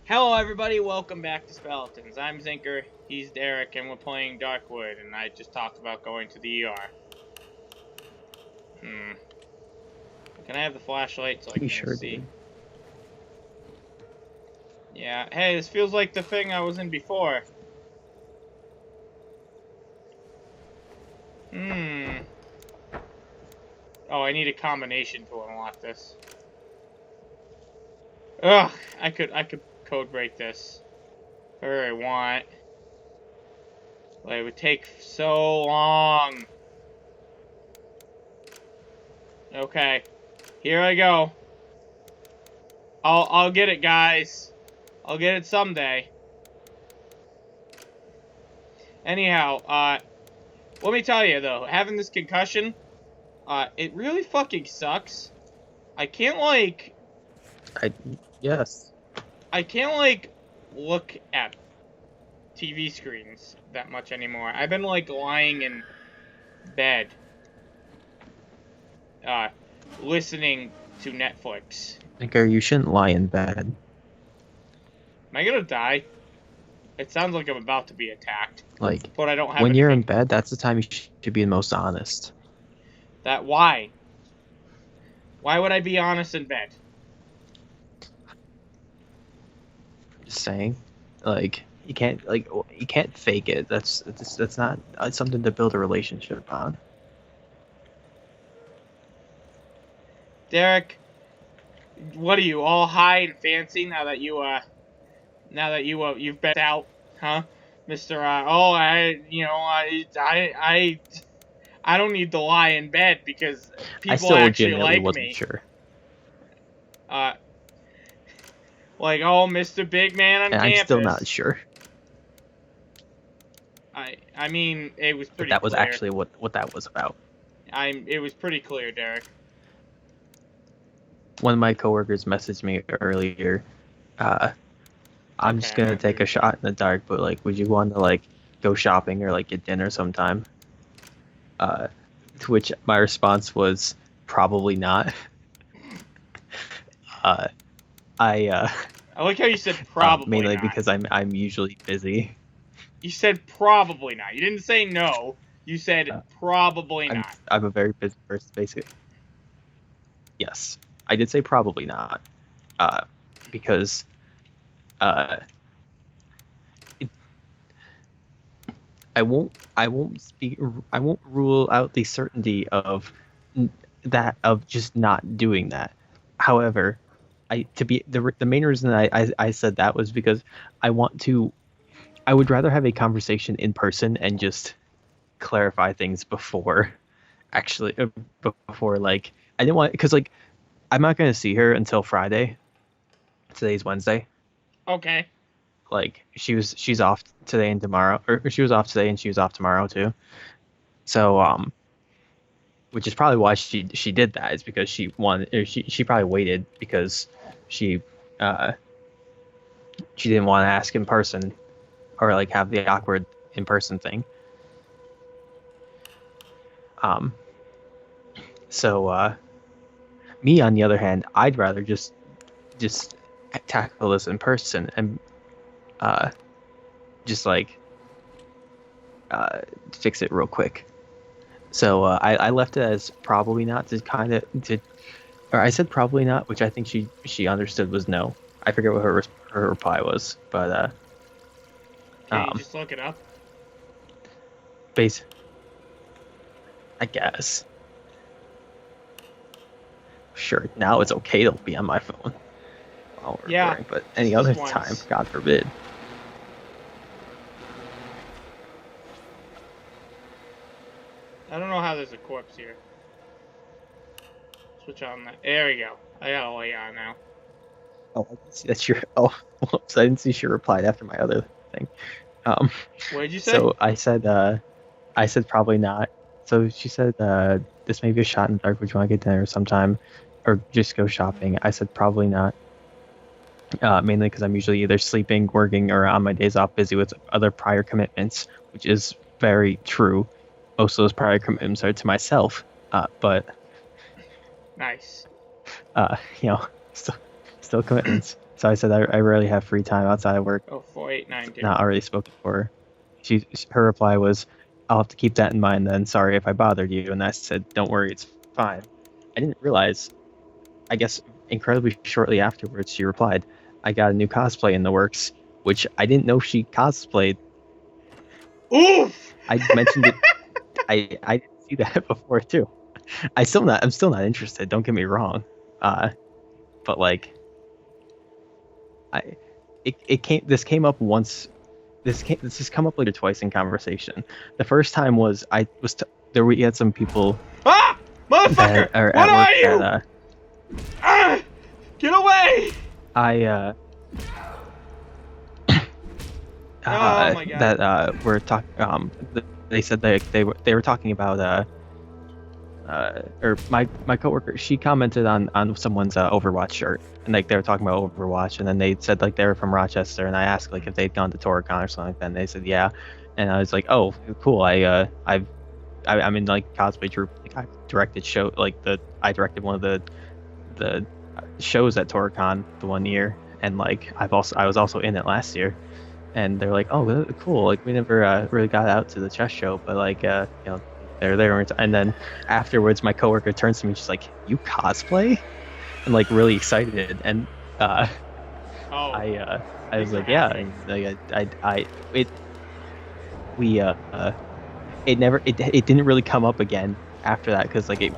Hello everybody, welcome back to Speletons. I'm Zinker, he's Derek, and we're playing Darkwood, and I just talked about going to the ER. Can I have the flashlight so I can sure see? did. Yeah, hey, this feels like the thing I was in before. Oh, I need a combination to unlock this. Ugh, I could code break this. Whatever I want. But it would take so long. Okay, here I go. I'll get it, guys. I'll get it someday. Anyhow, let me tell you though, having this concussion, it really fucking sucks. I can't Yes. I can't like look at TV screens that much anymore. I've been like lying in bed, listening to Netflix. Zinker, you shouldn't lie in bed. Am I gonna die? It sounds like I'm about to be attacked. Like, but I don't have when anything. you're in bed, that's the time you should be the most honest. Why? Why would I be honest in bed? Just saying. Like, you can't fake it. That's not something to build a relationship on. Derek, what are you, all high and fancy now that you've been out, huh, Mister? I don't need to lie in bed because people actually like me. Sure. Like, oh, Mr. Big Man on campus. I'm still not sure. I mean, it was pretty. But that was clear. actually what that was about. It was pretty clear, Derek. One of my coworkers messaged me earlier. I'm just gonna take a shot in the dark, but like, would you want to like go shopping or like get dinner sometime? To which my response was probably not. I like how you said probably mainly not. because I'm usually busy. You said probably not. You didn't say no. You said probably not. I'm a very busy person, basically. Yes, I did say probably not, because I won't rule out the certainty of just not doing that. However, the main reason I said that was because I would rather have a conversation in person and just clarify things before like I didn't want, because like I'm not going to see her until Friday. Today's Wednesday. Okay. Like she's off today and tomorrow, or she was off today and she was off tomorrow too. So which is probably why she did that, is because she wanted, or she probably waited because she didn't want to ask in person or like have the awkward in person thing. So me on the other hand, I'd rather just tackle this in person and just like fix it real quick. So I left it as probably not, or I said probably not, which I think she understood was no. I forget what her reply was, but can you just look it up? I guess. Sure, now it's okay to be on my phone while we're recording, but any other time, God forbid. I don't know how there's a corpse here. Switch on that. There we go. I got a light on now. Oh, I see that's your. Oh, whoops! I didn't see she replied after my other thing. What did you say? So I said probably not. So she said, this may be a shot in the dark. Would you want to get dinner sometime, or just go shopping? I said probably not. Mainly because I'm usually either sleeping, working, or on my days off busy with other prior commitments, which is very true. Most of those prior commitments are to myself, but nice. Still commitments. So I said I rarely have free time outside of work. Oh, 4892. Not already spoken for her. Her reply was, "I'll have to keep that in mind then. Sorry if I bothered you." And I said, "Don't worry, it's fine." I didn't realize. I guess incredibly shortly afterwards, she replied, "I got a new cosplay in the works," which I didn't know she cosplayed. Oof! I mentioned it. I didn't see that before too. I'm still not interested. Don't get me wrong. But like I it came this came up once. This has come up like twice in conversation. The first time was there we had some people Ah! Motherfucker! that are What at work are you? that Ah! Get away! I Oh my god. that were talking they said they were talking about or my coworker, she commented on someone's Overwatch shirt, and like they were talking about Overwatch, and then they said like they were from Rochester, and I asked like if they'd gone to Toricon or something like that, and they said yeah, and I was like, oh cool, I'm in like cosplay troupe, like I directed I directed one of the shows at Toricon the one year, and like I was also in it last year. And they're like, "Oh, cool! Like we never really got out to the chess show, but like, they're there." And then afterwards, my coworker turns to me, she's like, "You cosplay?" And like really excited. And Oh. I was like, "Yeah." And like, it we it didn't really come up again after that because like we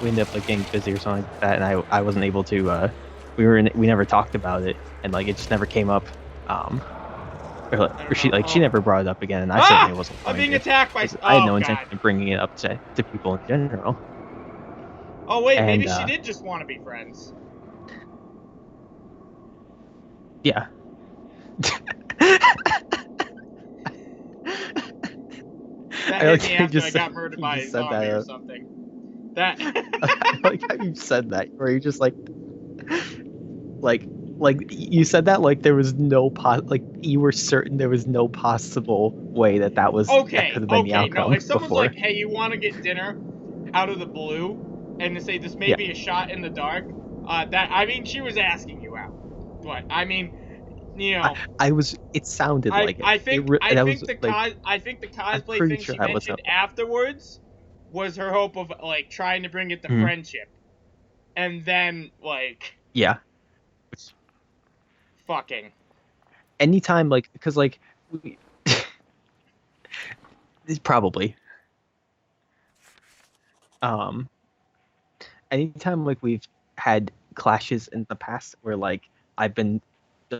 ended up like getting busy or something like that, and I wasn't able to. We never talked about it, and like it just never came up. Or she never brought it up again, and I certainly wasn't I'm going being to. attacked by. I had no Oh intention god. of bringing it up to people in general. Oh wait, And maybe she did just want to be friends. yeah. That hit me after I got murdered by a zombie or something. That. I like how you said that, where you just like you said that like there was like you were certain there was no possible way that that could have been the outcome. No, if someone's before. like, "Hey, you want to get dinner?" out of the blue, and to say this may be a shot in the dark, she was asking you out. But I mean, you know, It sounded like it. I think the cosplay pretty thing sure she I wasn't. mentioned afterwards was her hope of like trying to bring it to friendship, and then like yeah. fucking. Anytime like because like probably anytime like we've had clashes in the past where like I've been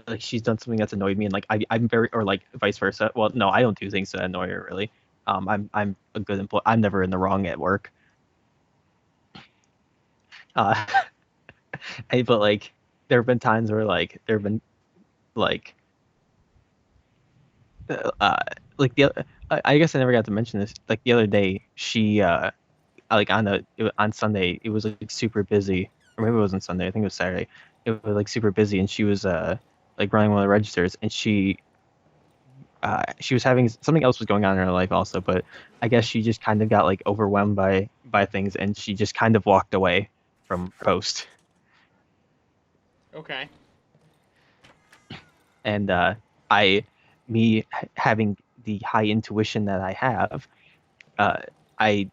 like she's done something that's annoyed me and like I'm very or like vice versa. Well, no, I don't do things that annoy her really. I'm a good employee. I'm never in the wrong at work. Uh, but like there have been times where like there have been like uh like I guess I never got to mention this. Like the other day, she like on Sunday it was like super busy, or maybe it wasn't Sunday. I think it was Saturday. It was like super busy, and she was like running one of the registers, and she was having something else was going on in her life also, but I guess she just kind of got like overwhelmed by things, and she just kind of walked away from post. Okay. And I, me having the high intuition that I have, I I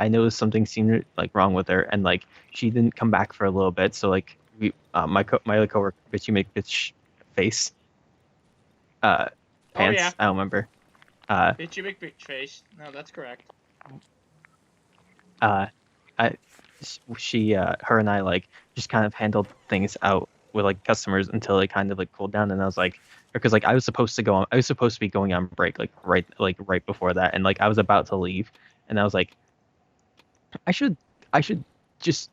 noticed something seemed like wrong with her, and like she didn't come back for a little bit. So like my other coworker, bitch, you make bitch face, pants. Oh yeah. I don't remember. Bitch, you make bitch face. No, that's correct. I her and I like just kind of handled things out with like customers until it kind of like cooled down, and I was like, because like I was supposed to be going on break right before that, and like I was about to leave, and I was like, I should just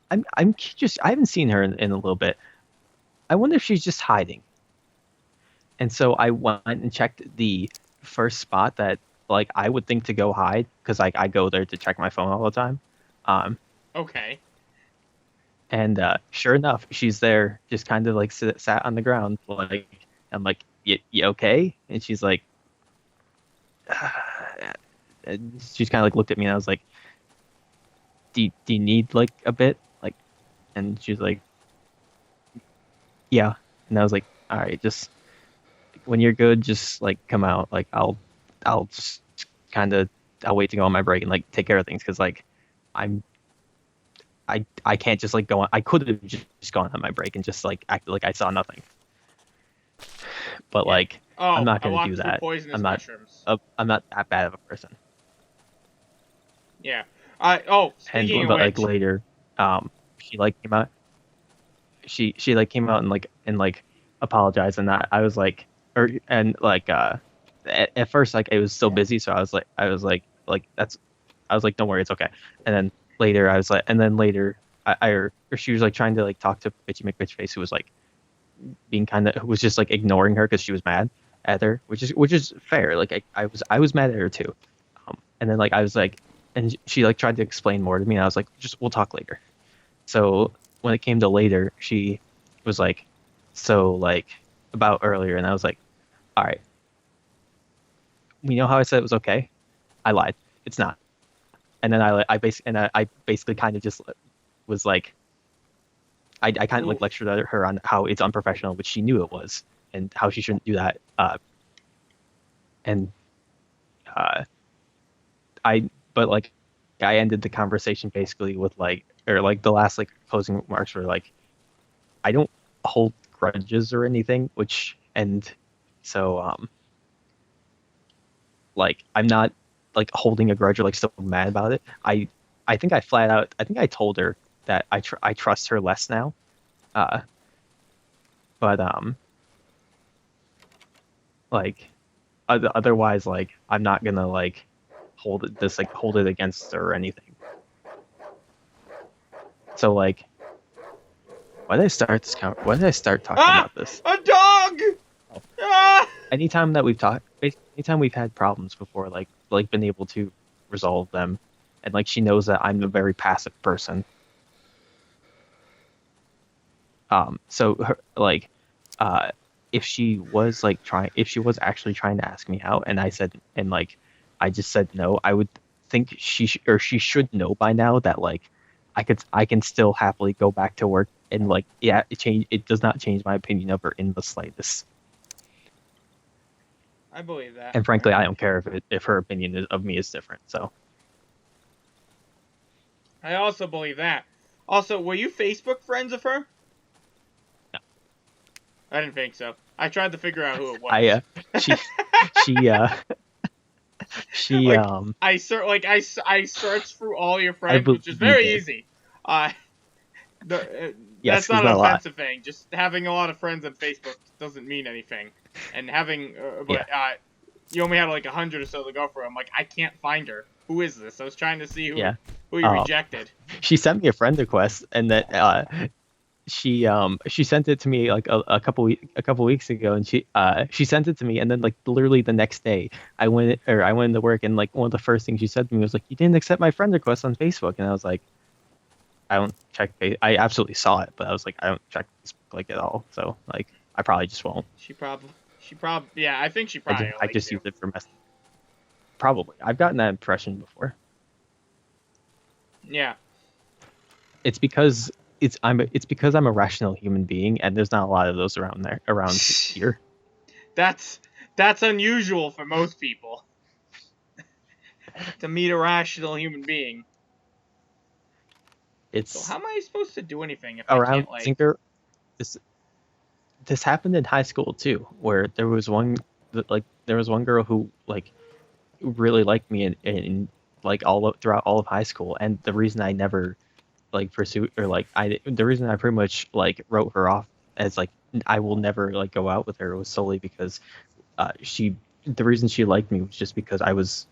I'm just I haven't seen her in a little bit. I wonder if she's just hiding. And so I went and checked the first spot that like I would think to go hide because like I go there to check my phone all the time. Um, Okay. and sure enough, she's there, just kind of like sat on the ground. Like I'm like, you okay? And she's like, and she's kind of like looked at me, and I was like, do you need like a bit? Like, and she's like, yeah. And I was like, all right, just when you're good, just like come out. Like I'll just kind of I'll wait to go on my break and like take care of things because like I'm I can't just like go on. I could have just gone on my break and just like acted like I saw nothing, but Yeah. like I'm Oh, not I gonna do walked through that. poisonous I'm not mushrooms. I'm not that bad of a person. Yeah. Oh, And speaking of but like which, later, she like came out. She like came out and like apologized and I was like or and like at first like it was still busy so I was like that's I was like don't worry it's okay and then later I was like and then later or she was like trying to like talk to Bitchy McBitchface who was like being kind of who was just like ignoring her because she was mad at her which is fair like I was mad at her too and then like I was like and she like tried to explain more to me and I was like just we'll talk later so when it came to later, she was like, so like about earlier, and I was like, all right, we know how I said it was okay. I lied. It's not. And then I basically kind of just was like, I kind of like oof. lectured her on how it's unprofessional, which she knew it was, and how she shouldn't do that. And uh, but like, I ended the conversation basically with like, or like the last like closing remarks were like, I don't hold grudges or anything, which and so like I'm not like holding a grudge or like still mad about it. I think I think I told her that I trust her less now. Uh but like otherwise like I'm not gonna like hold it against her or anything. So like why did I start talking Ah! about this? A dog! Oh, Ah! anytime we've had problems before like been able to resolve them and like she knows that I'm a very passive person. So her, like, uh, if she was actually trying to ask me out, and I said, and like, I just said no, I would think or she should know by now that like, I can still happily go back to work, and like, yeah, it does not change my opinion of her in the slightest. I believe that. And frankly, I don't care if her opinion of me is different. So, I also believe that. Also, were you Facebook friends of her? I didn't think so. I tried to figure out who it I, was. she, she, she, Like I searched through all your I friends, believe which is you very did. easy. Yes, That's because not an not a lot. offensive thing. Just having a lot of friends on Facebook doesn't mean anything. And having, Yeah. you only had like 100 or so to go for. I'm like, I can't find her. Who is this? I was trying to see Yeah. who you Um, rejected. she sent me a friend request, and that she sent it to me like a couple weeks ago, and she sent it to me, and then like literally the next day, I went into work, and like one of the first things she said to me was like, "You didn't accept my friend request on Facebook," and I was like, "I don't check. I absolutely saw it, but I was like, I don't check Facebook like at all, so like I probably just won't. Yeah, I think she probably I likes just you. use it for mess. Probably I've gotten that impression before. Yeah, It's because I'm a rational human being, and there's not a lot of those around here. that's that's unusual for most people to meet a rational human being. So how It's am I supposed to do anything if I around can't like? Zinker. This this happened in high school too, where there was one girl who like really liked me in like throughout all of high school, and the reason I never like pursued or like I the reason I pretty much like wrote her off as like I will never like go out with her was solely because she the reason she liked me was just because I was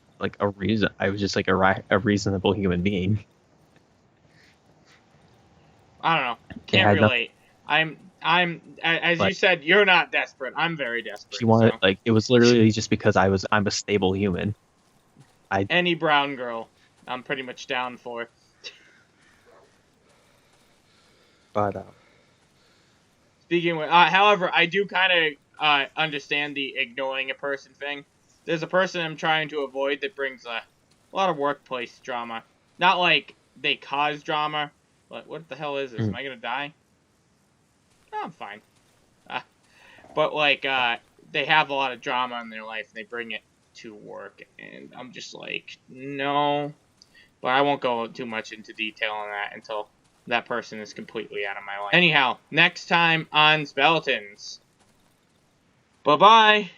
just like a reasonable human being. I don't know. It Can't had nothing. relate. As you Like said, you're not desperate. I'm very she desperate. wanted So like it was literally just because I'm a stable human. I any brown girl, I'm pretty much down for. but Speaking with, however, I do kind of understand the ignoring a person thing. There's a person I'm trying to avoid that brings a lot of workplace drama. Not like they cause drama, but what the hell is this? Am mm, I gonna die? No, I'm fine. but like they have a lot of drama in their life and they bring it to work, and I'm just like, no. But I won't go too much into detail on that until that person is completely out of my life. Anyhow, next time on Speletons. Bye-bye.